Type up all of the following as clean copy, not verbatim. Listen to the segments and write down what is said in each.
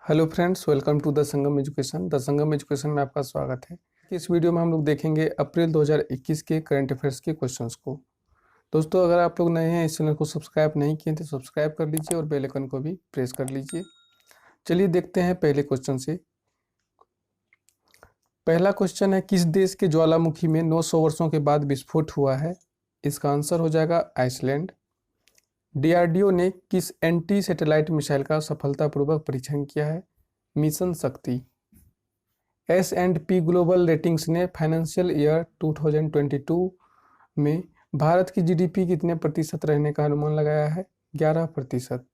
Hello friends, welcome to the Sangam education. The Sangam education में आपका स्वागत है। इस वीडियो में हम लोग देखेंगे अप्रैल 2021 के करंट अफेयर्स के क्वेश्चंस को। दोस्तों, अगर आप लोग नए हैं, इस चैनल को सब्सक्राइब नहीं किए तो सब्सक्राइब कर लीजिए और बेल आइकन को भी प्रेस कर लीजिए। चलिए देखते हैं पहले क्वेश्चन से। पहला क्वेश्चन है, किस देश के ज्वालामुखी में 900 वर्षों के बाद विस्फोट हुआ है? इसका आंसर हो जाएगा आइसलैंड। डीआरडीओ ने किस एंटी सैटेलाइट मिसाइल का सफलतापूर्वक परीक्षण किया है? मिशन शक्ति। S&P ग्लोबल रेटिंग्स ने फाइनेंशियल ईयर 2022 में भारत की जीडीपी कितने प्रतिशत रहने का अनुमान लगाया है? 11%।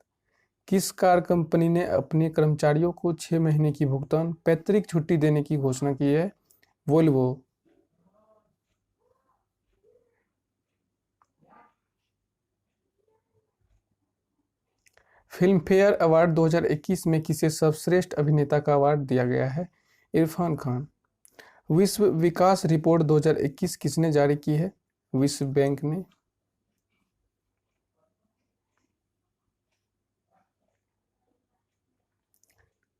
किस कार कंपनी ने अपने कर्मचारियों को 6 महीने की भुगतान पैतृक छुट्टी देने की घोषणा की है? वोल्वो। फिल्म फेयर अवार्ड 2021 में किसे सर्वश्रेष्ठ अभिनेता का अवार्ड दिया गया है? इरफान खान। विश्व विकास रिपोर्ट 2021 किसने जारी की है? विश्व बैंक ने।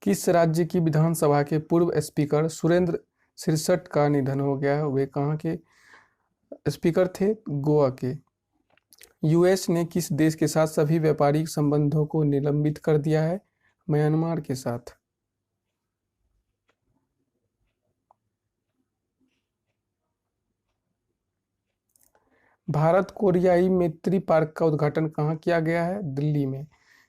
किस राज्य की विधानसभा के पूर्व स्पीकर सुरेंद्र सिरसट का निधन हो गया है? वे कहाँ के स्पीकर थे? गोवा के। यूएस ने किस देश के साथ सभी व्यापारिक संबंधों को निलंबित कर दिया है? म्यांमार के साथ। भारत कोरियाई मैत्री पार्क का उद्घाटन कहाँ किया गया है? दिल्ली में।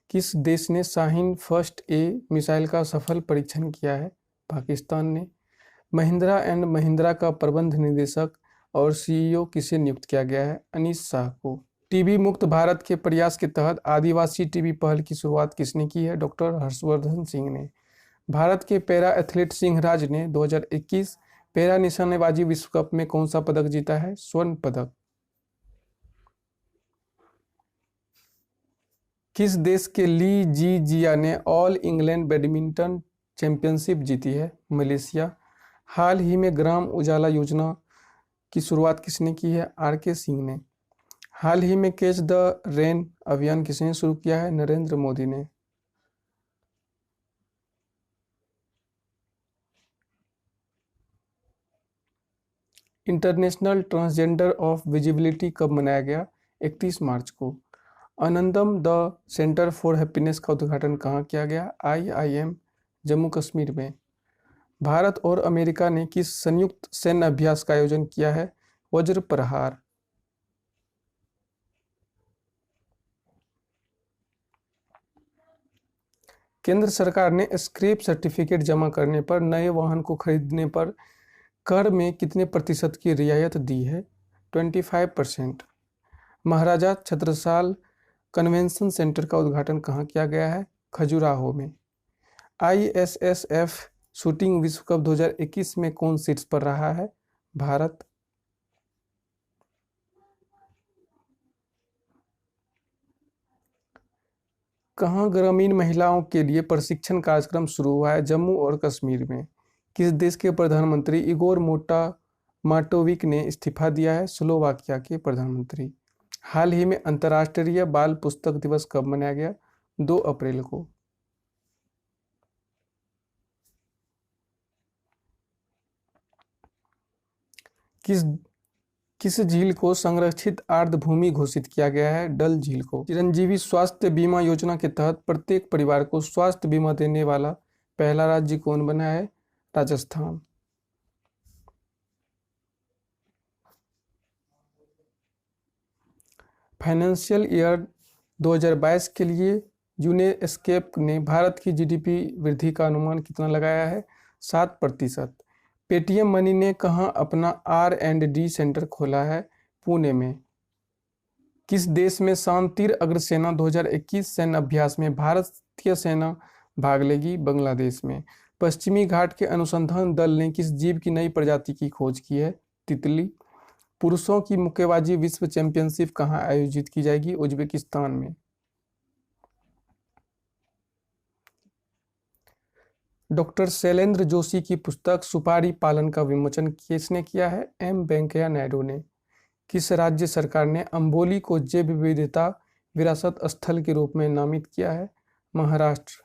किस देश ने शाहीन फर्स्ट ए मिसाइल का सफल परीक्षण किया है? पाकिस्तान ने। महिंद्रा एंड महिंद्रा का प्रबंध निदेशक और सीईओ किसे नियुक्त किया गया है? अनीस शाह को। टीबी मुक्त भारत के प्रयास के तहत आदिवासी टीबी पहल की शुरुआत किसने की है? डॉक्टर हर्षवर्धन सिंह ने। भारत के पैरा एथलीट सिंहराज ने 2021 पैरा निशानेबाजी विश्व कप में कौन सा पदक जीता है? स्वर्ण पदक। किस देश के ली जी जिया ने ऑल इंग्लैंड बैडमिंटन चैंपियनशिप जीती है? मलेशिया। हाल ही में ग्राम उजाला योजना की शुरुआत किसने की है? आर.के. सिंह ने। हाल ही में कैच द रेन अभियान किसने शुरू किया है? नरेंद्र मोदी ने। इंटरनेशनल ट्रांसजेंडर ऑफ विजिबिलिटी कब मनाया गया? 31 मार्च को। आनंदम द सेंटर फॉर हैप्पीनेस का उद्घाटन कहाँ किया गया? IIM जम्मू कश्मीर में। भारत और अमेरिका ने किस संयुक्त सैन्य अभ्यास का आयोजन किया है? वज्र प्रहार। केंद्र सरकार ने स्क्रैप सर्टिफिकेट जमा करने पर नए वाहन को खरीदने पर कर में कितने प्रतिशत की रियायत दी है? 25%। महाराजा छत्रसाल कन्वेंशन सेंटर का उद्घाटन कहाँ किया गया है? खजुराहो में। ISSF शूटिंग विश्व कप 2021 में कौन शीर्ष पर रहा है? भारत। कहाँ ग्रामीण महिलाओं के लिए प्रशिक्षण कार्यक्रम शुरू हुआ है? जम्मू और कश्मीर में। किस देश के प्रधानमंत्री इगोर माटोविक ने इस्तीफा दिया है? स्लोवाकिया के प्रधानमंत्री। हाल ही में अंतर्राष्ट्रीय बाल पुस्तक दिवस कब मनाया गया? 2 अप्रैल को। किस झील को संरक्षित आर्द्रभूमि घोषित किया गया है? डल झील को। चिरंजीवी स्वास्थ्य बीमा योजना के तहत प्रत्येक परिवार को स्वास्थ्य बीमा देने वाला पहला राज्य कौन बना है? राजस्थान। फाइनेंशियल ईयर 2022 के लिए यूनेस्केप ने भारत की जीडीपी वृद्धि का अनुमान कितना लगाया है? 7%। पेटीएम मनी ने कहां अपना R&D सेंटर खोला है? पुणे में। किस देश में शांतिर अग्रसेना 2021 सैन्य अभ्यास में भारतीय सेना भाग लेगी? बांग्लादेश में। पश्चिमी घाट के अनुसंधान दल ने किस जीव की नई प्रजाति की खोज की है? तितली। पुरुषों की मुक्केबाजी विश्व चैंपियनशिप कहाँ आयोजित की जाएगी? उज्बेकिस्तान में। डॉक्टर शैलेंद्र जोशी की पुस्तक सुपारी पालन का विमोचन किसने किया है? M. वेंकैया नायडू ने। किस राज्य सरकार ने अंबोली को जैव विविधता विरासत स्थल के रूप में नामित किया है? महाराष्ट्र।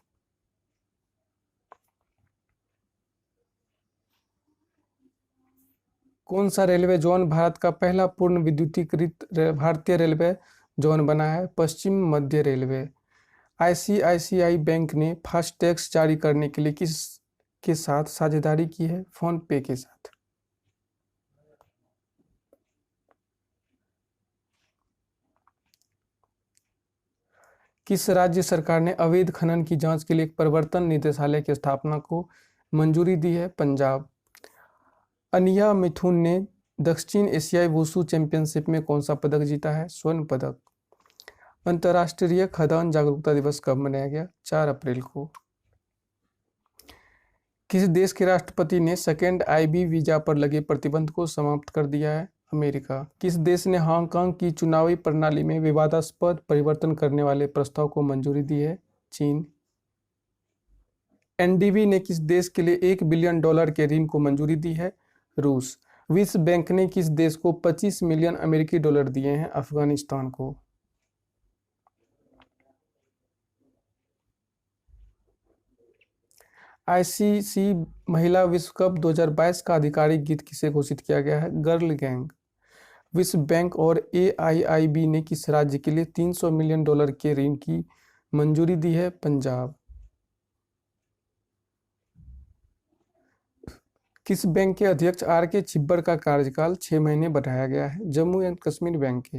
कौन सा रेलवे जोन भारत का पहला पूर्ण विद्युतीकृत भारतीय रेलवे जोन बना है? पश्चिम मध्य रेलवे। आईसीआईसीआई बैंक ने फास्टैग्स जारी करने के लिए किस के साथ साझेदारी की है? फोन पे के साथ। किस राज्य सरकार ने अवैध खनन की जांच के लिए एक प्रवर्तन निदेशालय की स्थापना को मंजूरी दी है? पंजाब। अनिया मिथुन ने दक्षिण एशियाई वुशु चैंपियनशिप में कौन सा पदक जीता है? स्वर्ण पदक। अंतर्राष्ट्रीय खदान जागरूकता दिवस कब मनाया गया? 4 अप्रैल को। किस देश के राष्ट्रपति ने सेकेंड आईबी वीजा पर लगे प्रतिबंध को समाप्त कर दिया है? अमेरिका। किस देश ने हांगकांग की चुनावी प्रणाली में विवादास्पद परिवर्तन करने वाले प्रस्ताव को मंजूरी दी है? चीन। एनडीबी ने किस देश के लिए $1 बिलियन के ऋण को मंजूरी दी है? रूस। विश्व बैंक ने किस देश को $25 मिलियन दिए हैं? अफगानिस्तान को। आईसीसी महिला विश्व कप 2022 का आधिकारिक गीत किसे घोषित किया गया है? Girl gang. विश्व बैंक और एआईआईबी ने किस राज्य के लिए $300 मिलियन के ऋण की मंजूरी दी है? पंजाब। किस बैंक के अध्यक्ष आर के छिब्बर का कार्यकाल 6 महीने बढ़ाया गया है? जम्मू एंड कश्मीर बैंक के।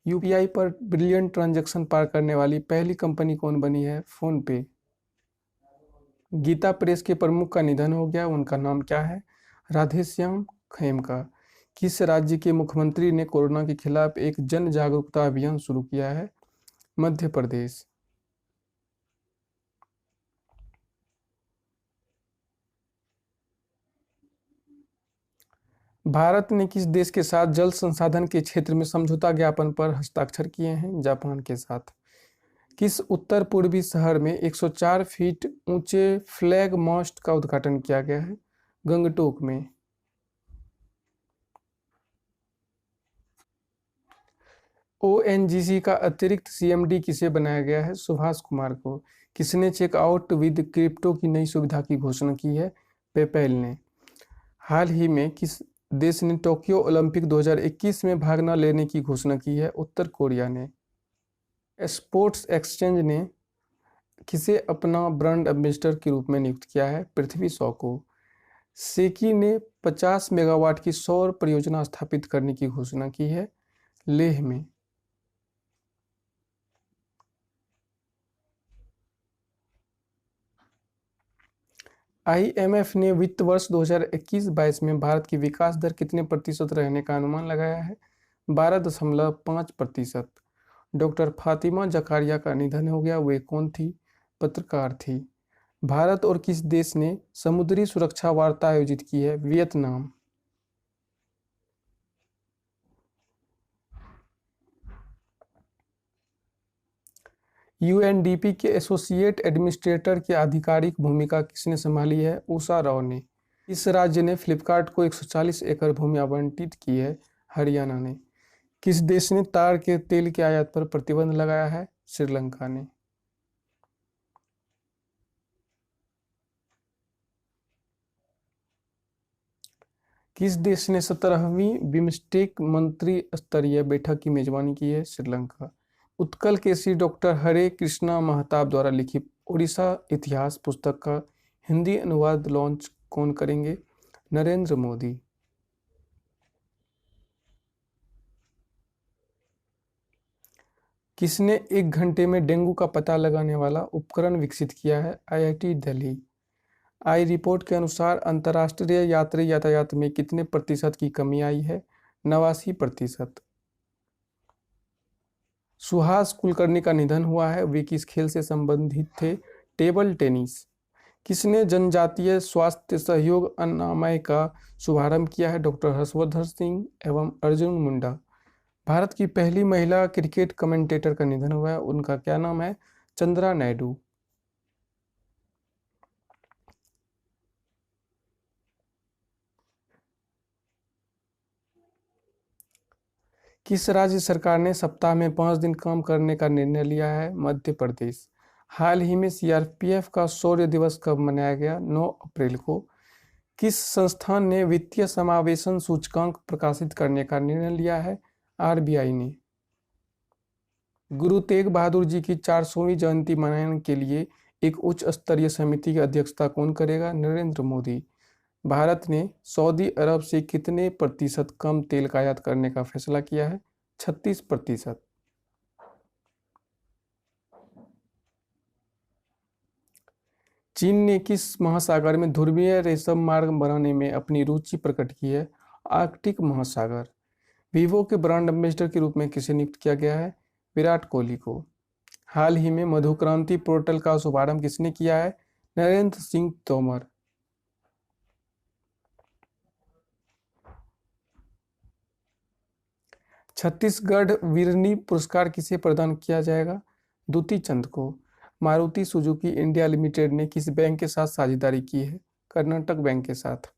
यूपीआई पर बिलियन ट्रांजैक्शन पार करने वाली पहली कंपनी कौन बनी है? फोन पे। गीता प्रेस के प्रमुख का निधन हो गया, उनका नाम क्या है? राधेश्याम खेमका। किस राज्य के मुख्यमंत्री ने कोरोना के खिलाफ एक जन जागरूकता अभियान शुरू किया है? मध्य प्रदेश। भारत ने किस देश के साथ जल संसाधन के क्षेत्र में समझौता ज्ञापन पर हस्ताक्षर किए हैं? जापान के साथ। किस उत्तर पूर्वी शहर में 104 फीट ऊंचे फ्लैग मास्ट का उद्घाटन किया गया है? गंगटोक में। ओएनजीसी का अतिरिक्त सीएमडी किसे बनाया गया है? सुभाष कुमार को। किसने चेकआउट विद क्रिप्टो की नई सुविधा की घोषणा की है? पेपैल ने। हाल ही में किस देश ने टोक्यो ओलंपिक 2021 में भाग न लेने की घोषणा की है? उत्तर कोरिया ने। स्पोर्ट्स एक्सचेंज ने किसे अपना ब्रांड एम्बेसडर के रूप में नियुक्त किया है? पृथ्वी शॉ को। सेकी ने 50 मेगावाट की सौर परियोजना स्थापित करने की घोषणा की है लेह में। आईएमएफ ने वित्त वर्ष 2021-22 में भारत की विकास दर कितने प्रतिशत रहने का अनुमान लगाया है? 12.5%। डॉक्टर फातिमा जकारिया का निधन हो गया, वे कौन थी? पत्रकार थी। भारत और किस देश ने समुद्री सुरक्षा वार्ता आयोजित की है? वियतनाम। यूएनडीपी के एसोसिएट एडमिनिस्ट्रेटर की आधिकारिक भूमिका किसने संभाली है? उषा राव ने। इस राज्य ने फ्लिपकार्ट को 140 एकड़ भूमि आवंटित की है? हरियाणा ने। किस देश ने ताड़ के तेल के आयात पर प्रतिबंध लगाया है? श्रीलंका ने। किस देश ने 17वीं बिम्स्टेक मंत्री स्तरीय बैठक की मेजबानी की है? श्रीलंका। उत्कल केसरी डॉक्टर हरे कृष्णा महताब द्वारा लिखी उड़ीसा इतिहास पुस्तक का हिंदी अनुवाद लॉन्च कौन करेंगे? नरेंद्र मोदी। किसने 1 घंटे में डेंगू का पता लगाने वाला उपकरण विकसित किया है? आईआईटी दिल्ली। आई रिपोर्ट के अनुसार अंतर्राष्ट्रीय यात्री यातायात में कितने प्रतिशत की कमी आई है? 89%। सुहास कुलकर्णी का निधन हुआ है, वे किस खेल से संबंधित थे? Table tennis. किसने जनजातीय स्वास्थ्य सहयोग अन्नामय का शुभारंभ किया है? डॉक्टर हर्षवर्धन सिंह एवं अर्जुन मुंडा। भारत की पहली महिला क्रिकेट कमेंटेटर का निधन हुआ है, उनका क्या नाम है? चंद्रा नायडू। किस राज्य सरकार ने सप्ताह में 5 दिन काम करने का निर्णय लिया है? मध्य प्रदेश। हाल ही में सीआरपीएफ का शौर्य दिवस कब मनाया गया? 9 अप्रैल को। किस संस्थान ने वित्तीय समावेशन सूचकांक प्रकाशित करने का निर्णय लिया है? आरबीआई ने। गुरु तेग बहादुर जी की 400वीं जयंती मनाने के लिए एक उच्च स्तरीय समिति की अध्यक्षता कौन करेगा? नरेंद्र मोदी। भारत ने सऊदी अरब से कितने प्रतिशत कम तेल का आयात करने का फैसला किया है? 36%। चीन ने किस महासागर में ध्रुवीय रेशम मार्ग बनाने में अपनी रुचि प्रकट की है? आर्कटिक महासागर। वीवो के ब्रांड एम्बेसडर के रूप में किसे नियुक्त किया गया है? विराट कोहली को। हाल ही में मधुक्रांति पोर्टल का शुभारंभ किसने किया है? नरेंद्र सिंह तोमर। छत्तीसगढ़ वीरनी पुरस्कार किसे प्रदान किया जाएगा? दुती चंद को। मारुति सुजुकी इंडिया लिमिटेड ने किस बैंक के साथ साझेदारी की है? कर्नाटक बैंक के साथ।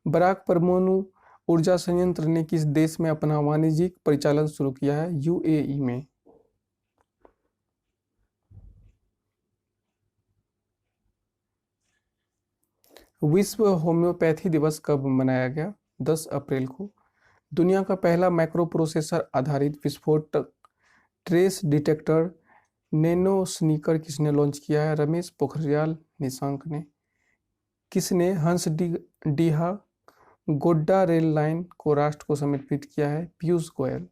बराक परमाणु ऊर्जा संयंत्र ने किस देश में अपना वाणिज्यिक परिचालन शुरू किया है? यूएई में। विश्व होम्योपैथी दिवस कब मनाया गया? 10 अप्रैल को। दुनिया का पहला माइक्रो प्रोसेसर आधारित विस्फोटक ट्रेस डिटेक्टर नैनो स्नीकर किसने लॉन्च किया है? रमेश पोखरियाल निशंक ने। किसने हंसडीहा गोड्डा रेल लाइन को राष्ट्र को समर्पित किया है? पीयूष गोयल।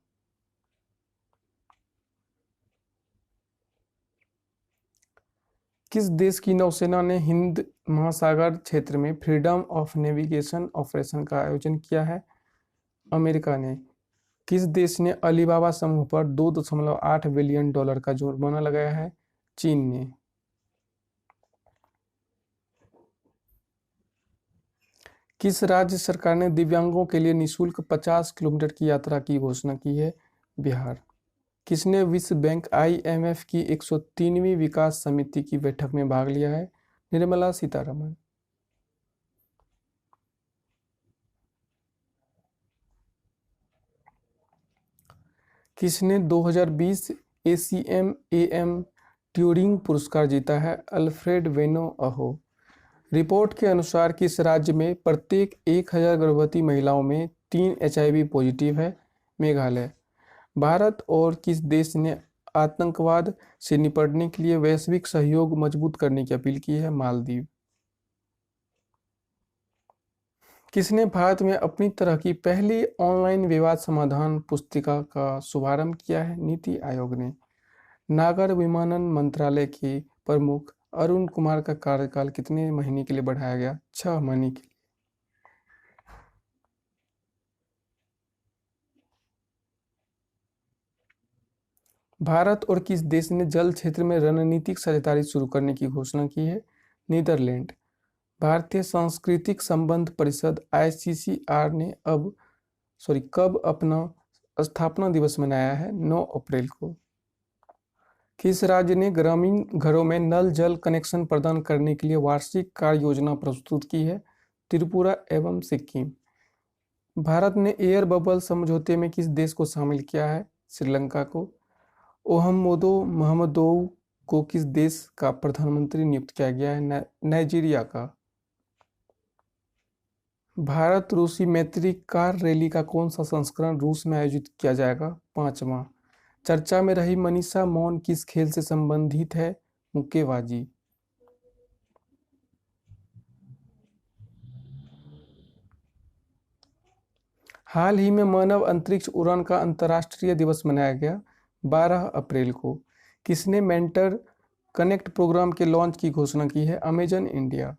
किस देश की नौसेना ने हिंद महासागर क्षेत्र में फ्रीडम ऑफ नेविगेशन ऑपरेशन का आयोजन किया है? अमेरिका ने। किस देश ने अलीबाबा समूह पर $2.8 बिलियन का जुर्माना लगाया है? चीन ने। किस राज्य सरकार ने दिव्यांगों के लिए निःशुल्क 50 किलोमीटर की यात्रा की घोषणा की है? बिहार। किसने विश्व बैंक IMF की 103वीं विकास समिति की बैठक में भाग लिया है? निर्मला सीतारमण। किसने 2020 ACM ट्यूरिंग पुरस्कार जीता है? अल्फ्रेड वेनो अहो। रिपोर्ट के अनुसार किस राज्य में प्रत्येक 1000 गर्भवती महिलाओं में 3 HIV पॉजिटिव है? मेघालय। भारत और किस देश ने आतंकवाद से निपटने के लिए वैश्विक सहयोग मजबूत करने की अपील की है? मालदीव। किसने भारत में अपनी तरह की पहली ऑनलाइन विवाद समाधान पुस्तिका का शुभारंभ किया है? नीति आयोग ने। नागर विमानन मंत्रालय के प्रमुख अरुण कुमार का कार्यकाल कितने महीने के लिए बढ़ाया गया? 6 महीने के लिए। भारत और किस देश ने जल क्षेत्र में रणनीतिक साझेदारी शुरू करने की घोषणा की है? नीदरलैंड। भारतीय सांस्कृतिक संबंध परिषद ICCR ने कब अपना स्थापना दिवस मनाया है? 9 अप्रैल को। किस राज्य ने ग्रामीण घरों में नल जल कनेक्शन प्रदान करने के लिए वार्षिक कार्य योजना प्रस्तुत की है? त्रिपुरा एवं सिक्किम। भारत ने एयर बबल समझौते में किस देश को शामिल किया है? श्रीलंका को। ओहम्मदो मोहम्मदोव को किस देश का प्रधानमंत्री नियुक्त किया गया है? नाइजीरिया का। भारत रूसी मैत्री कार रैली का कौन सा संस्करण रूस में आयोजित किया जाएगा? 5वां। चर्चा में रही मनीषा मौन किस खेल से संबंधित है? मुक्केबाजी। हाल ही में मानव अंतरिक्ष उड़ान का अंतर्राष्ट्रीय दिवस मनाया गया 12 अप्रैल को। किसने मेंटर कनेक्ट प्रोग्राम के लॉन्च की घोषणा की है? Amazon India.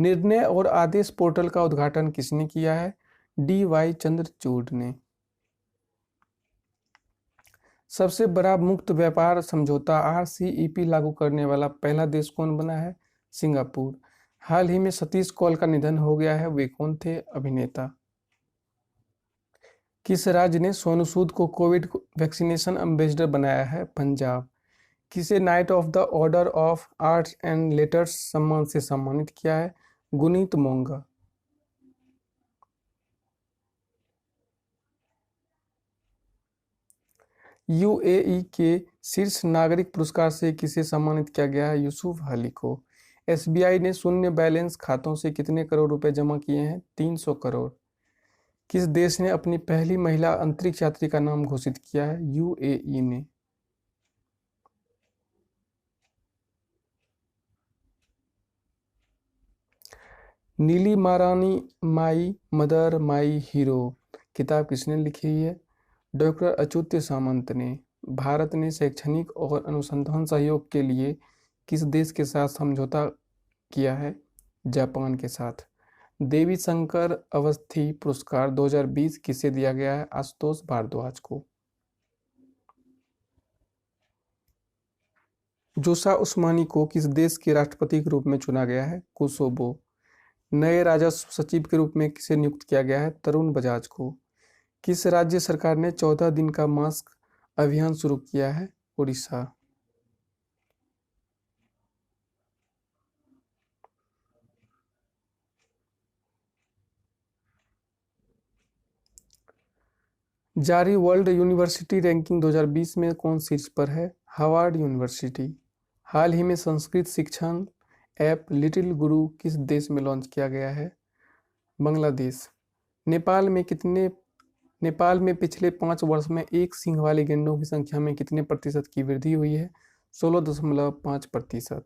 निर्णय और आदेश पोर्टल का उद्घाटन किसने किया है? DY चंद्रचूड़ ने। सबसे बड़ा मुक्त व्यापार समझौता RCEP लागू करने वाला पहला देश कौन बना है? सिंगापुर। हाल ही में सतीश कौल का निधन हो गया है, वे कौन थे? अभिनेता। किस राज्य ने सोनू सूद को कोविड वैक्सीनेशन एम्बेसडर बनाया है? पंजाब। किसे night of the order of arts and letters सम्मान से सम्मानित किया है? गुनीत मोंगा। UAE के शीर्ष नागरिक पुरस्कार से किसे सम्मानित किया गया है? यूसुफ अली को। एसबीआई ने शून्य बैलेंस खातों से कितने करोड़ रुपए जमा किए हैं? 300 करोड़। किस देश ने अपनी पहली महिला अंतरिक्ष यात्री का नाम घोषित किया है? यूएई ने। नीली महारानी माई मदर माई हीरो किताब किसने लिखी है? डॉक्टर अच्युत सामंत ने। भारत ने शैक्षणिक और अनुसंधान सहयोग के लिए किस देश के साथ समझौता किया है? जापान के साथ। देवी शंकर अवस्थी पुरस्कार 2020 किसे दिया गया है? आशुतोष भारद्वाज को। जोशा उस्मानी को किस देश के राष्ट्रपति के रूप में चुना गया है? कोसोवो। नए राजस्व सचिव के रूप में किसे नियुक्त किया गया है? तरुण बजाज को। किस राज्य सरकार ने 14 दिन का मास्क अभियान शुरू किया है? उड़ीसा। जारी वर्ल्ड यूनिवर्सिटी रैंकिंग 2020 में कौन शीर्ष पर है? Harvard university. हाल ही में संस्कृत शिक्षण ऐप लिटिल गुरु किस देश में लॉन्च किया गया है? बांग्लादेश। नेपाल में पिछले 5 वर्ष में एक सींग वाले गैंडों की संख्या में कितने प्रतिशत की वृद्धि हुई है? 16.5%।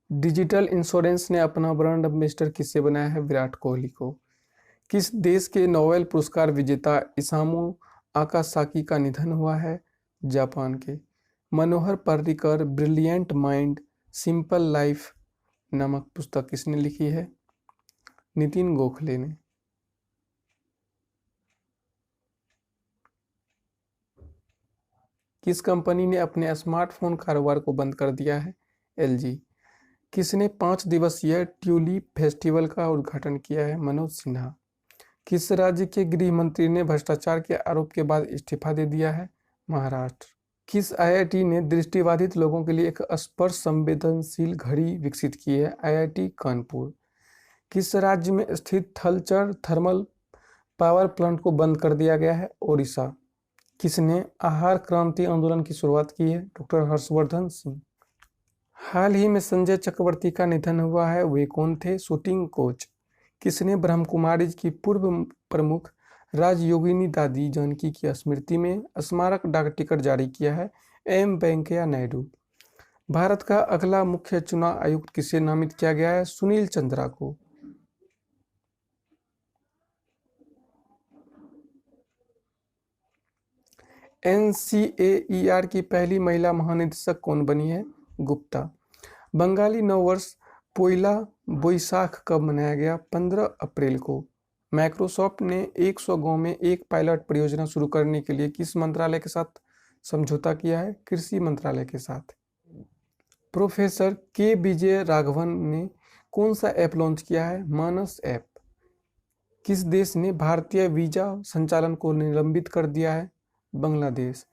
डिजिटल इंश्योरेंस ने अपना ब्रांड एम्बेसडर किससे बनाया है? विराट कोहली को। किस देश के नोबेल पुरस्कार विजेता इसामु आकासाकी का निधन हुआ है? जापान के। Manohar Parrikar brilliant mind simple life नामक पुस्तक किसने लिखी है? नितिन गोखले ने। किस कंपनी ने अपने स्मार्टफोन कारोबार को बंद कर दिया है? एलजी। किसने 5 दिवसीय ट्यूलिप फेस्टिवल का उद्घाटन किया है? मनोज सिन्हा। किस राज्य के गृह मंत्री ने भ्रष्टाचार के आरोप के बाद इस्तीफा दे दिया है? महाराष्ट्र। किस आईआईटी ने दृष्टिबाधित लोगों के लिए एक स्पर्श संवेदनशील घड़ी विकसित की है? आईआईटी कानपुर। किस राज्य में स्थित थलचर थर्मल पावर प्लांट को बंद कर दिया गया है? ओडिशा। किसने आहार क्रांति आंदोलन की शुरुआत की है? डॉक्टर हर्षवर्धन सिंह। हाल ही में संजय चक्रवर्ती का निधन हुआ है, वे कौन थे? Shooting coach. किसने ब्रह्मकुमारीज की पूर्व प्रमुख राजयोगिनी दादी जानकी की स्मृति में स्मारक डाक टिकट जारी किया है? एम वेंकैया नायडू। भारत का अगला मुख्य चुनाव आयुक्त किसे नामित किया गया है? सुनील चंद्रा को। एनसीएईआर की पहली महिला महानिदेशक कौन बनी है? गुप्ता। बंगाली नववर्ष पोइला बोईसाख कब मनाया गया? 15 अप्रैल को। माइक्रोसॉफ्ट ने 100 गांव में एक पायलट परियोजना शुरू करने के लिए किस मंत्रालय के साथ समझौता किया है? कृषि मंत्रालय के साथ। प्रोफेसर के विजय राघवन ने कौन सा ऐप लॉन्च किया है? मानस ऐप। किस देश ने भारतीय वीजा संचालन को निलंबित कर दिया है? बांग्लादेश।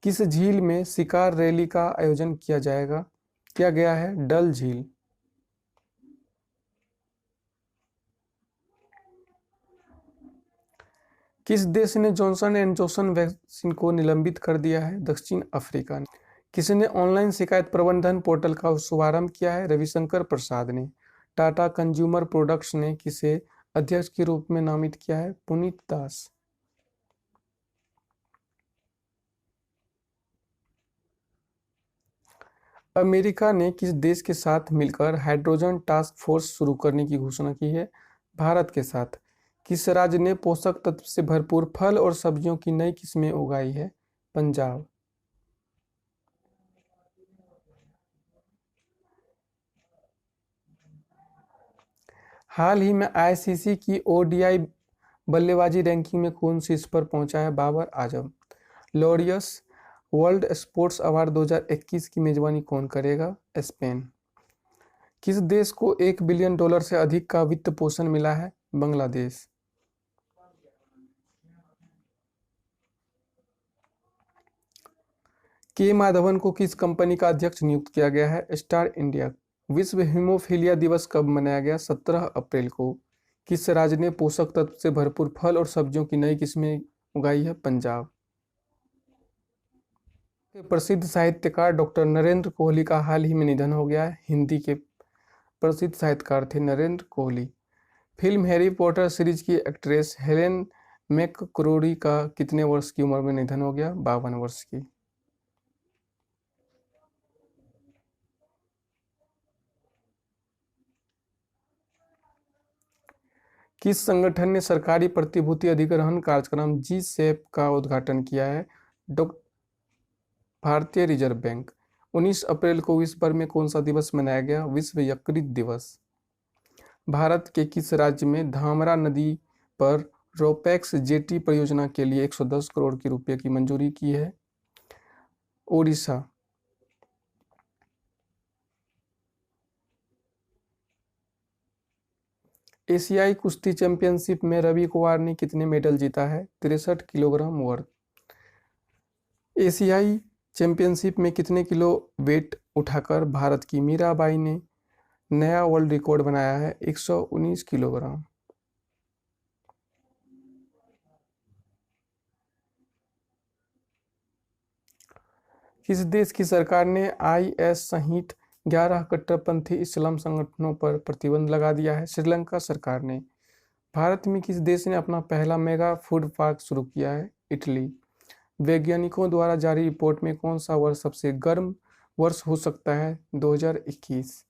किस झील में शिकार रैली का आयोजन किया गया है? डल झील। किस देश ने जॉनसन एंड जॉनसन वैक्सीन को निलंबित कर दिया है? दक्षिण अफ्रीका ने। किसने ऑनलाइन शिकायत प्रबंधन पोर्टल का शुभारंभ किया है? रविशंकर प्रसाद ने। टाटा कंज्यूमर प्रोडक्ट्स ने किसे अध्यक्ष के रूप में नामित किया है? पुनीत दास। अमेरिका ने किस देश के साथ मिलकर हाइड्रोजन टास्क फोर्स शुरू करने की घोषणा की है? भारत के साथ। किस राज्य ने पोषक तत्व से भरपूर फल और सब्जियों की नई किस्में उगाई है? पंजाब। हाल ही में आईसीसी की ओडीआई बल्लेबाजी रैंकिंग में कौन शीर्ष पर पहुंचा है? Babar Azam. Laureus world sports award 2021 की मेजबानी कौन करेगा? स्पेन। किस देश को $1 बिलियन से अधिक का वित्त पोषण मिला है? बांग्लादेश। के माधवन को किस कंपनी का अध्यक्ष नियुक्त किया गया है? Star India. विश्व हीमोफीलिया दिवस कब मनाया गया? 17 अप्रैल को। किस राज्य ने पोषक तत्व से भरपूर फल और सब्जियों की नई किस्में उगाई है? पंजाब। प्रसिद्ध साहित्यकार डॉक्टर नरेंद्र कोहली का हाल ही में निधन हो गया है। हिंदी के प्रसिद्ध साहित्यकार थे Narendra Kohli. Film Harry Potter series की एक्ट्रेस हेलेन मैकक्रोरी का कितने वर्ष की उम्र में निधन हो गया? 52 वर्ष की। किस संगठन ने सरकारी प्रतिभूति अधिग्रहण कार्यक्रम जी सैप का उद्घाटन किया है? डॉ भारतीय रिजर्व बैंक। 19 अप्रैल को विश्व भर में कौन सा दिवस मनाया गया? विश्व यकृत दिवस। भारत के किस राज्य में धामरा नदी पर रोपैक्स जेटी परियोजना के लिए 110 करोड़ की रुपए की मंजूरी की है? ओडिशा। एशियाई कुश्ती चैंपियनशिप में रवि कुमार ने कितने मेडल जीता है? 63 किलोग्राम वर्ग। एशियाई चैंपियनशिप में कितने किलो वेट उठाकर भारत की मीराबाई ने नया वर्ल्ड रिकॉर्ड बनाया है? 119 किलोग्राम। किस देश की सरकार ने आईएस सहित 11 कट्टरपंथी इस्लाम संगठनों पर प्रतिबंध लगा दिया है? श्रीलंका सरकार ने। भारत में किस देश ने अपना पहला मेगा फूड पार्क शुरू किया है? इटली। वैज्ञानिकों द्वारा जारी रिपोर्ट में कौन सा वर्ष सबसे गर्म वर्ष हो सकता है? 2021।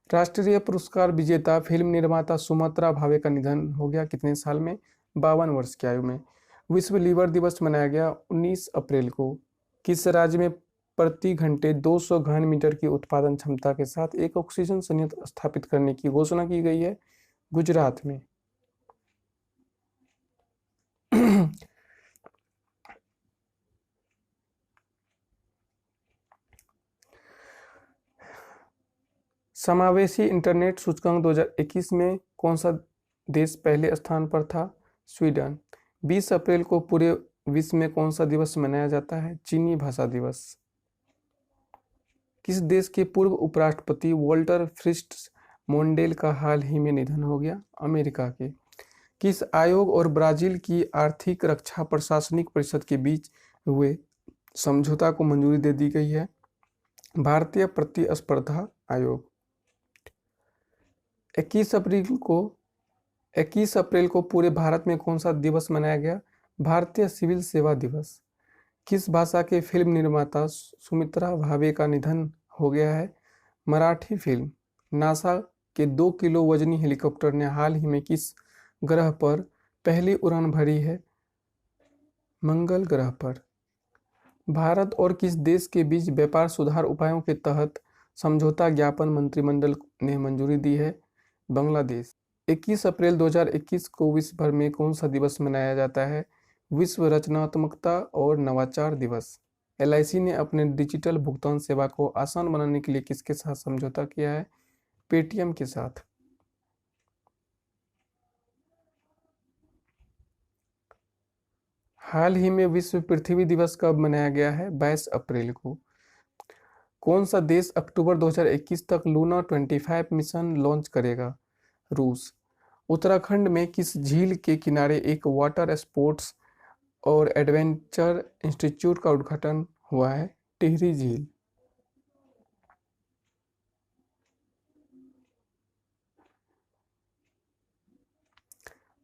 राष्ट्रीय पुरस्कार विजेता फिल्म निर्माता सुमित्रा भावे का निधन हो गया कितने साल में? 52 वर्ष की आयु में। विश्व लीवर दिवस मनाया गया 19 अप्रैल को। किस राज्य में प्रति घंटे 200 घन मीटर की उत्पादन क्षमता के साथ एक ऑक्सीजन संयंत्र स्थापित करने की घोषणा की गई है? गुजरात में। समावेशी इंटरनेट सूचकांक 2021 में कौन सा देश पहले स्थान पर था? स्वीडन। 20 अप्रैल को पूरे विश्व में कौन सा दिवस मनाया जाता है? चीनी भाषा दिवस। किस देश के पूर्व उपराष्ट्रपति वॉल्टर फ्रिट्ज मोंडेल का हाल ही में निधन हो गया? अमेरिका के। किस आयोग और ब्राजील की आर्थिक रक्षा प्रशासनिक परिषद के बीच हुए समझौता को मंजूरी दे दी गई है? भारतीय प्रतिस्पर्धा आयोग। 21 अप्रैल को 21 अप्रैल को पूरे भारत में कौन सा दिवस मनाया गया? भारतीय सिविल सेवा दिवस। किस भाषा के फिल्म निर्माता सुमित्रा भावे का निधन हो गया है? मराठी फिल्म। नासा के 2 किलो वजनी हेलीकॉप्टर ने हाल ही में किस ग्रह पर पहली उड़ान भरी है? मंगल ग्रह पर। भारत और किस देश के बीच व्यापार सुधार उपायों के तहत समझौता ज्ञापन मंत्रिमंडल ने मंजूरी दी है? बांग्लादेश। 21 अप्रैल 2021 को विश्व भर में कौन सा दिवस मनाया जाता है? विश्व रचनात्मकता और नवाचार दिवस। एलआईसी ने अपने डिजिटल भुगतान सेवा को आसान बनाने के लिए किसके साथ समझौता किया है? पेटीएम के साथ। हाल ही में विश्व पृथ्वी दिवस कब मनाया गया है? 22 अप्रैल को। कौन सा देश अक्टूबर 2021 तक लूना 25 मिशन लॉन्च करेगा? रूस। उत्तराखंड में किस झील के किनारे एक वाटर स्पोर्ट्स और एडवेंचर इंस्टीट्यूट का उद्घाटन हुआ है? टिहरी झील।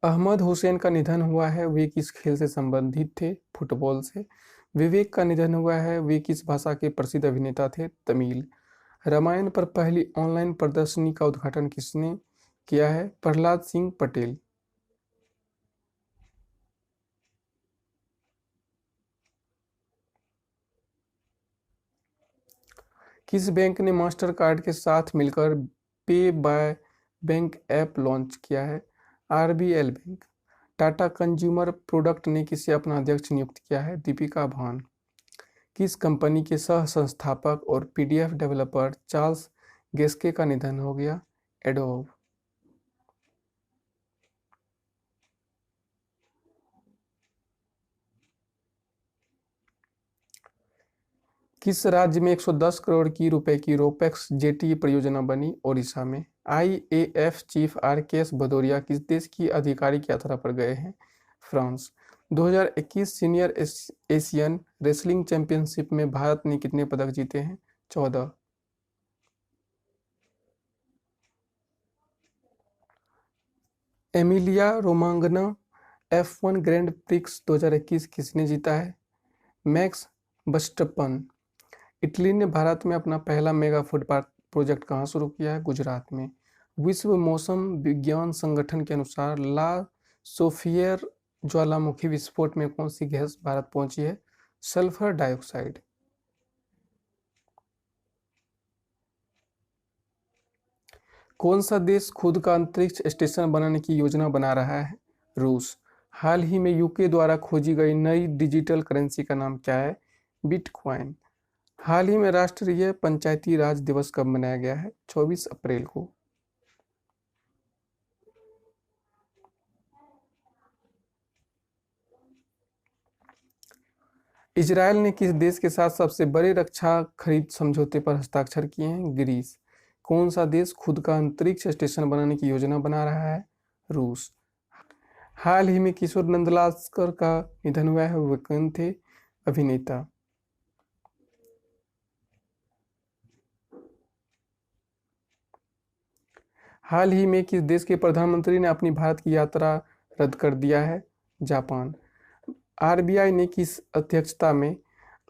अहमद हुसैन का निधन हुआ है, वे किस खेल से संबंधित थे? फुटबॉल से। विवेक का निधन हुआ है, वे किस भाषा के प्रसिद्ध अभिनेता थे? तमिल। रामायण पर पहली ऑनलाइन प्रदर्शनी का उद्घाटन किसने किया है? प्रहलाद सिंह पटेल। किस बैंक ने मास्टर कार्ड के साथ मिलकर पे बाय बैंक ऐप लॉन्च किया है? RBL bank. Tata consumer product ने किसे अपना अध्यक्ष नियुक्त किया है? दीपिका भान। किस कंपनी के सह संस्थापक और पीडीएफ डेवलपर चार्ल्स गेस्के का निधन हो गया? एडोब। किस राज्य में 110 करोड़ की रुपए की रोपेक्स जेटी परियोजना बनी? ओडिशा में। आईएएफ चीफ आरकेएस भदौरिया किस देश की आधिकारिक यात्रा पर गए हैं? France. 2021 senior Asian wrestling championship में भारत ने कितने पदक जीते हैं? 14। एमिलिया रोमांगना F1 ग्रैंड प्रिक्स 2021 किसने जीता है? मैक्स बस्टपन। इटली ने भारत में अपना पहला मेगा फूड पार्क प्रोजेक्ट कहाँ शुरू किया है? गुजरात में। विश्व मौसम विज्ञान संगठन के अनुसार ला सोफियर ज्वालामुखी विस्फोट में कौन सी गैस भारत पहुंची है? Sulphur dioxide. कौन सा देश खुद का अंतरिक्ष स्टेशन बनाने की योजना बना रहा है? रूस। हाल ही में यूके द्वारा खोजी गई नई डिजिटल करेंसी का नाम क्या है? बिटकॉइन। हाल ही में राष्ट्रीय पंचायती राज दिवस कब मनाया गया है? 24 अप्रैल को। इजरायल ने किस देश के साथ सबसे बड़े रक्षा खरीद समझौते पर हस्ताक्षर किए हैं? ग्रीस। कौन सा देश खुद का अंतरिक्ष स्टेशन बनाने की योजना बना रहा है? रूस। हाल ही में किशोर नंदलाकर का निधन हुआ है, वे कौन थे? अभिनेता। हाल ही में किस देश के प्रधानमंत्री ने अपनी भारत की यात्रा रद्द कर दिया है? जापान। आरबीआई ने किस अध्यक्षता में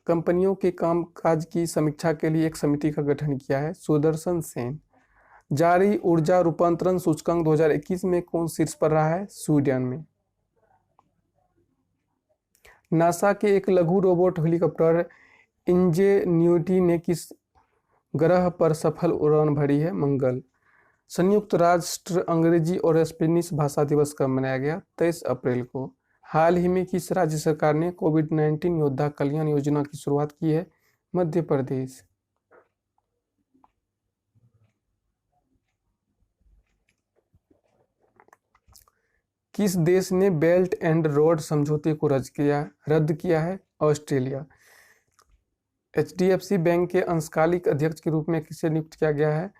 कंपनियों के कामकाज की समीक्षा के लिए एक समिति का गठन किया है? सुदर्शन सेन। जारी ऊर्जा रूपांतरण सूचकांक 2021 में कौन शीर्ष पर रहा है? स्वीडन में। नासा के एक लघु रोबोट हेलीकॉप्टर इंजेन्यूटी ने किस ग्रह पर सफल उड़ान भरी है? मंगल। संयुक्त राष्ट्र अंग्रेजी और स्पेनिश भाषा दिवस कब मनाया गया? 23 अप्रैल को। हाल ही में किस राज्य सरकार ने कोविड-19 योद्धा कल्याण योजना की शुरुआत की है? मध्य प्रदेश। किस देश ने बेल्ट एंड रोड समझौते को रद्द किया है? ऑस्ट्रेलिया। एचडीएफसी बैंक के अंशकालिक अध्यक्ष के रूप में किसे नियुक्त किया गया है?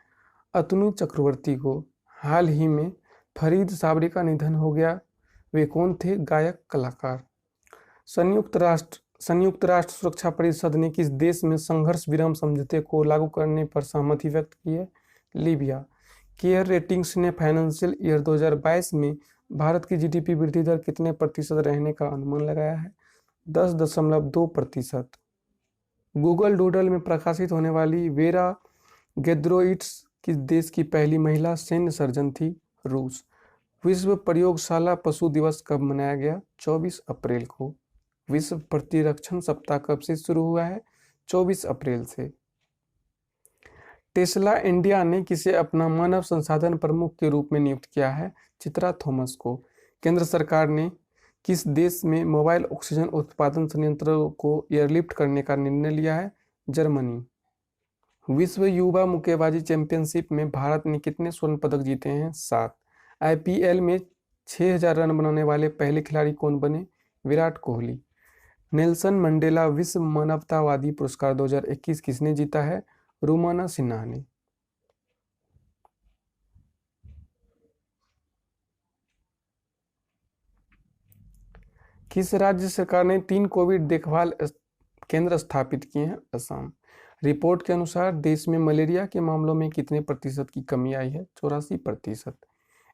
अतनु चक्रवर्ती को। हाल ही में फरीद साबरी का निधन हो गया, वे कौन थे? गायक कलाकार। संयुक्त राष्ट्र सुरक्षा परिषद ने किस देश में संघर्ष विराम समझौते को लागू करने पर सहमति व्यक्त की है? लीबिया। केयर रेटिंग्स ने फाइनेंशियल ईयर 2022 में भारत की जीडीपी वृद्धि दर कितने प्रतिशत रहने का अनुमान लगाया है? 10.2%। गूगल डूडल में प्रकाशित होने वाली वेरा गेद्रोइट्स किस देश की पहली महिला सैन्य सर्जन थी? रूस। विश्व प्रयोगशाला पशु दिवस कब मनाया गया? 24 अप्रैल को। विश्व प्रतिरक्षण सप्ताह कब से शुरू हुआ है? 24 अप्रैल से। टेस्ला इंडिया ने किसे अपना मानव संसाधन प्रमुख के रूप में नियुक्त किया है? चित्रा थॉमस को। केंद्र सरकार ने किस देश में मोबाइल ऑक्सीजन उत्पादन संयंत्रों को एयरलिफ्ट करने का निर्णय लिया है? जर्मनी। विश्व युवा मुक्केबाजी चैंपियनशिप में भारत ने कितने स्वर्ण पदक जीते हैं? 7। आईपीएल में 6000 रन बनाने वाले पहले खिलाड़ी कौन बने? विराट कोहली। नेल्सन मंडेला विश्व मानवतावादी पुरस्कार 2021 किसने जीता है? रुमाना सिन्हा ने। किस राज्य सरकार ने 3 कोविड देखभाल केंद्र स्थापित किए हैं? असम। रिपोर्ट के अनुसार देश में मलेरिया के मामलों में कितने प्रतिशत की कमी आई है? 84%।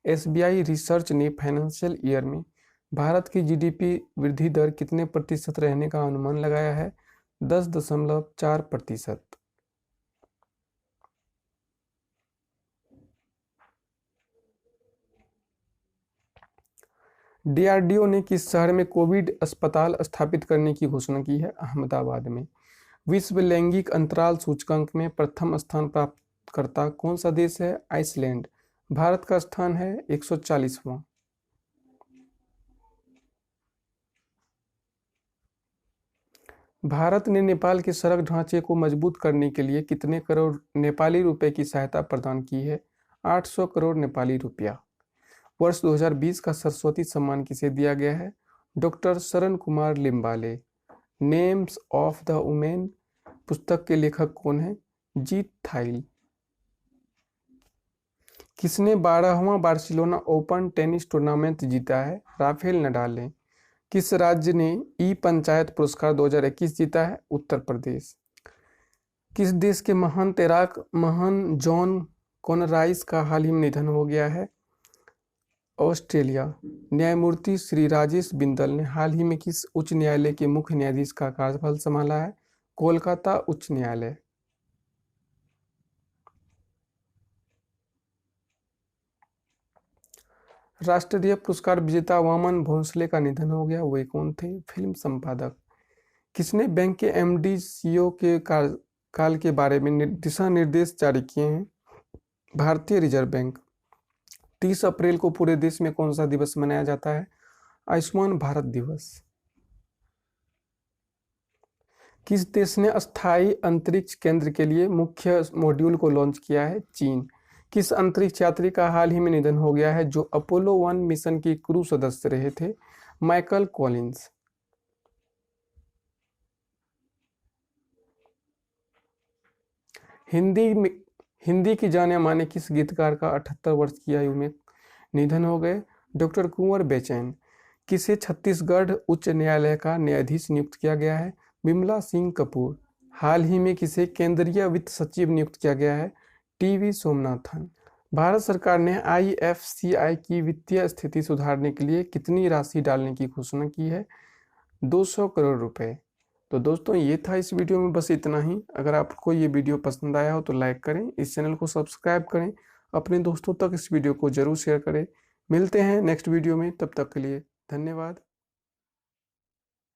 एसबीआई रिसर्च ने फाइनेंशियल ईयर में भारत की जीडीपी वृद्धि दर कितने प्रतिशत रहने का अनुमान लगाया है? 10.4%। डीआरडीओ ने किस शहर में कोविड अस्पताल स्थापित करने की घोषणा की है? अहमदाबाद में। विश्व लैंगिक अंतराल सूचकांक में प्रथम स्थान प्राप्त करता कौन सा देश है? आइसलैंड। भारत का स्थान है 140वां। भारत ने नेपाल के सड़क ढांचे को मजबूत करने के लिए कितने करोड़ नेपाली रुपए की सहायता प्रदान की है? 800 करोड़ नेपाली रुपया। वर्ष 2020 का सरस्वती सम्मान किसे दिया गया है? डॉक्टर शरण Kumar Limbale. Names of the women पुस्तक के लेखक कौन है? जीत थाइल। किसने 12वां बार्सिलोना ओपन टेनिस टूर्नामेंट जीता है? राफेल नडाल ने। किस राज्य ने ई पंचायत पुरस्कार 2021 जीता है? उत्तर प्रदेश। किस देश के महान तैराक महान जॉन कॉनराइस का हाल ही में निधन हो गया है? ऑस्ट्रेलिया। न्यायमूर्ति श्री राजेश बिंदल ने हाल ही में किस उच्च न्यायालय के मुख्य न्यायाधीश का कार्यभार संभाला है? कोलकाता उच्च न्यायालय। राष्ट्रीय पुरस्कार विजेता वामन भोंसले का निधन हो गया। वे कौन थे? फिल्म संपादक। किसने बैंक के एमडी सीईओ के काल के बारे में दिशा निर्देश जारी किए हैं? भारतीय रिजर्व बैंक। 30 अप्रैल को पूरे देश में कौन सा दिवस मनाया जाता है? आयुष्मान भारत दिवस। किस देश ने अस्थायी अंतरिक्ष केंद्र के लिए मुख्य मॉड्यूल को लॉन्च किया है? चीन। किस अंतरिक्ष यात्री का हाल ही में निधन हो गया है जो अपोलो 1 मिशन के क्रू सदस्य रहे थे? Michael Collins. हिंदी की जाने माने किस गीतकार का 78 वर्ष की आयु में निधन हो गए? डॉक्टर कुंवर बेचैन। किसे छत्तीसगढ़ उच्च न्यायालय का न्यायाधीश नियुक्त किया गया है? बिमला सिंह कपूर। हाल ही में किसे केंद्रीय वित्त सचिव नियुक्त किया गया है? टीवी सोमनाथन। भारत सरकार ने आईएफसीआई की वित्तीय स्थिति सुधारने के लिए कितनी राशि डालने की घोषणा की है? 200 करोड़ रुपए। तो दोस्तों ये था इस वीडियो में, बस इतना ही। अगर आपको ये वीडियो पसंद आया हो तो लाइक करें, इस चैनल को सब्सक्राइब करें, अपने दोस्तों तक इस वीडियो को जरूर शेयर करें। मिलते हैं नेक्स्ट वीडियो में, तब तक के लिए धन्यवाद।